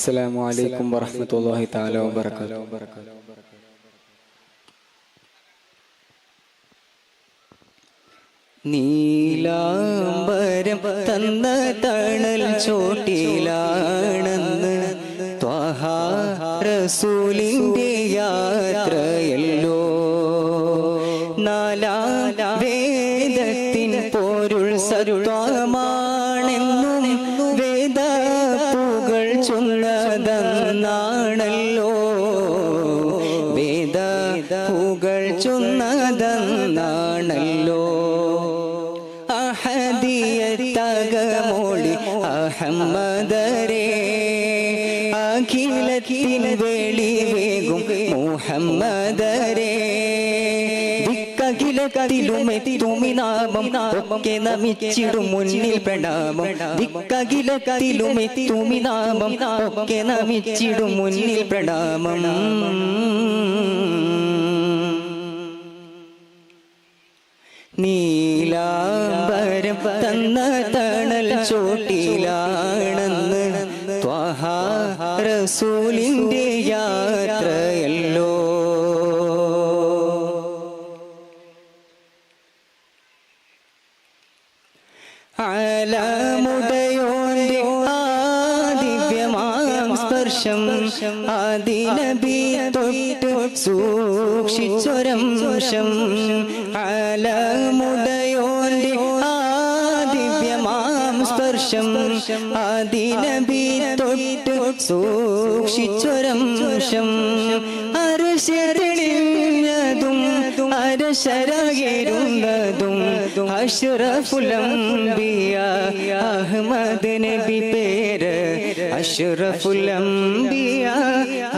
അസ്സലാമു അലൈക്കും വറഹ്മത്തുള്ളാഹി തആല വബറകാതുഹു. നീലാംബരം തന്ന തണൽ ചോട്ടിലാണെന്ന് ത്വഹ റസൂലിന്റെ യാത്രയല്ലോ. നാലാം വേദത്തിൻ പൊരുൾ സത്വമാണെന്നും വേദപ്പുകൾ ചൊന്നതെന്നാണല്ലോ. വേദപ്പുകൾ ചൊന്നതെന്നാണല്ലോ. അഹദിയത്തകമൊളി അഹമ്മദരേ അഖിലത്തിൻ വെളിവേകും മുഹമ്മദരേ. ദിക്കഖിലത്തിലുമെത്തുമിനാമം ഒക്കെ നമിച്ചിടും മുന്നിൽ പ്രണാമം. ദിക്കഖിലത്തിലുമെത്തുമിനാമം ഒക്കെ നമിച്ചിടും മുന്നിൽ പ്രണാമം. നീലാംബരം തന്ന തണൽ ചോട്ടിലാണെന്ന് ത്വഹ റസൂലിന്റെ യാത്രയല്ലോ. അലമുടയോന്റെ ആദിവ്യമാം സ്പർശം ആദിനബി തൊട്ട് സൂക്ഷിച്ചൊരംശം. അലമുടയോന്റെ ആദിവ്യമാം സ്പർശം ആദിനബി തൊട്ട് സൂക്ഷിച്ചൊരംശം. അരശരണിഞ്ഞതും അരശരകേറുന്നതും അഷ്റഫുൽ അംബിയ അഹ്മദ് നബി പേര്. അഷ്റഫുൽ അംബിയ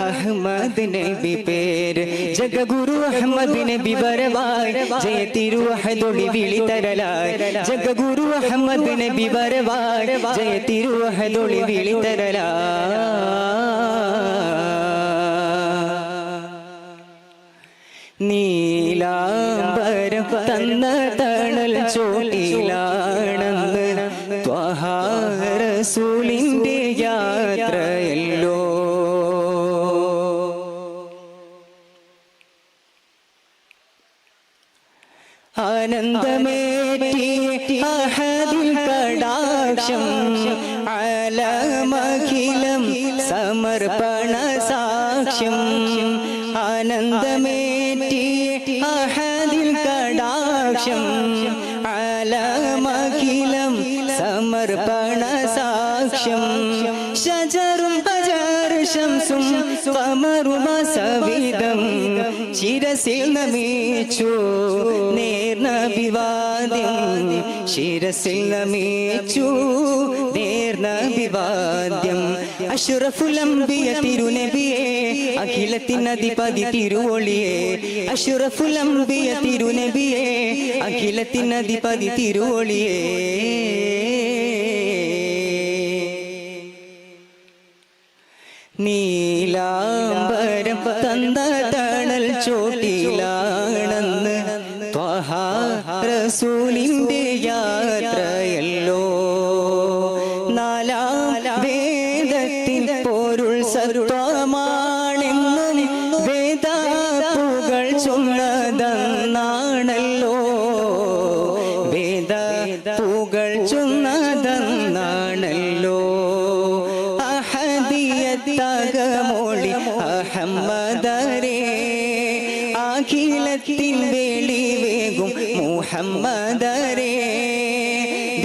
അഹ്മദ് നബി പേര്. ജഗഗുരു അഹ്മദ് നബി വരവായി ജയ തിരുവഹദൊളി വിളി തരലായി. ജഗഗുരു അഹ്മദ് നബി വരവായി ജയ തിരുവഹദൊളി വിളി തരലായി. നീലാംബരം തന്ന തണൽ ചോട്ടിലാണെന്ന് ത്വഹ റസൂലിന്റെ യാത്രയല്ലോ. ആനന്ദമേറ്റി അഹദിൽ കടാക്ഷം അലമഖിലം സമർപ്പണ സാക്ഷ്യം. ആനന്ദമേറ്റി അഹദിൽ കടാക്ഷം അലമഖിലം സമർപ്പണ സാക്ഷ്യം. ശജറും ഹജർ ശംസും ഖമറും സവിദം ശിരസിൽ നമിച്ചു നേർനബിവാദ്യം. ശിരസിൽ നമിച്ചു നേർനബിവാദ്യം. അഷ്റഫുൽ അംബിയ തിരുനബിയേ അഖിലത്തിൻ അധിപതി തിരുവൊളിയേ. അഷ്റഫുൽ അംബിയ തിരുനബിയേ അഖിലത്തിൻ അധിപതി തിരുവൊളിയേ. നീലാംബരം തന്ന തണൽ ചോട്ടിലാണെന്ന് ത്വഹ റസൂലിന്റെ യാത്രയല്ലോ. നാലാം വേദത്തിൻ പൊരുൾ സത്വമാണെന്നും വേദപ്പുകൾ ചൊന്നതെന്നാണല്ലോ. വേദപ്പുകൾ ചൊന്നതെന്നാണല്ലോ. അഹദിയത്തകമൊളി അഹമ്മദരേ അഖിലത്തിൻ വെളിവേകും മുഹമ്മദരേ.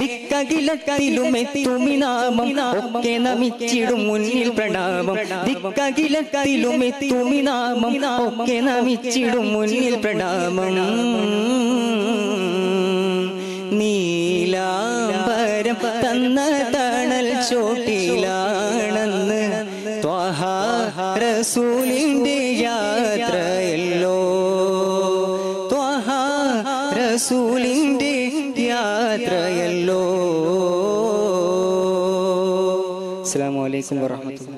ദിക്കഖിലത്തിലുമെത്തുമിനാമം ഒക്കെ നമിച്ചിടും മുന്നിൽ പ്രണാമം. ദിക്കഖിലത്തിലുമെത്തുമിനാമം ഒക്കെ നമിച്ചിടും മുന്നിൽ പ്രണാമം. നീലാംബരം തന്ന തണൽ ചോട്ടിലാണെന്ന് ത്വഹ റസൂലിന്റെ യാത്രയല്ലോ. ത്വഹ റസൂലിന്റെ യാത്രയല്ലോ. അസ്സലാമു അലൈക്കും വറഹ്മത്തുള്ളാഹി.